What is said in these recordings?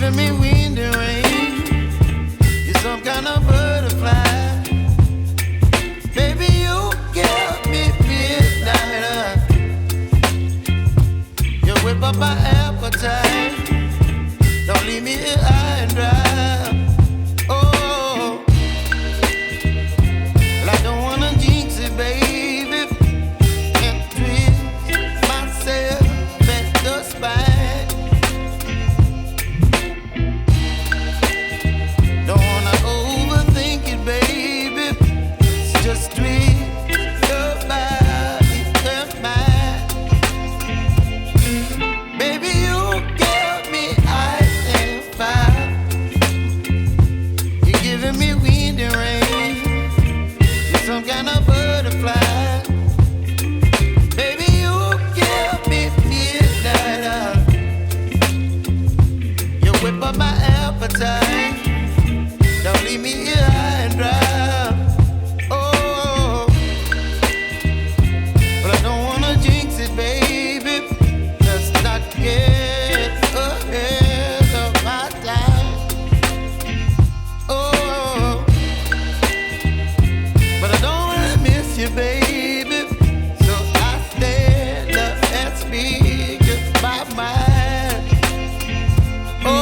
giving me wind and rain. You're some kind of butterfly. Baby, you give me midnight. You whip up my appetite. Don't leave me here high and dry. Oh, well, I don't wanna jinx it, baby, and twist myself at the spine. Don't wanna overthink it, baby. It's just twist your body and mine. Baby, you give me ice and fire. You're giving me wind and rain. You're some kind of butterfly. Baby, you give me midnight. You whip up my appetite. Don't leave me here high and dry. Oh, but I don't wanna jinx it, baby. Let's not get ahead of my time. Oh, but I don't wanna miss you, baby. So I stand up and speak my mind. Oh.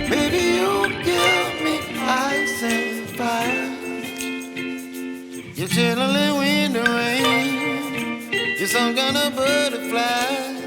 Baby, you give me ice and fire. You're chilling in wind and rain. You're some kind of butterfly.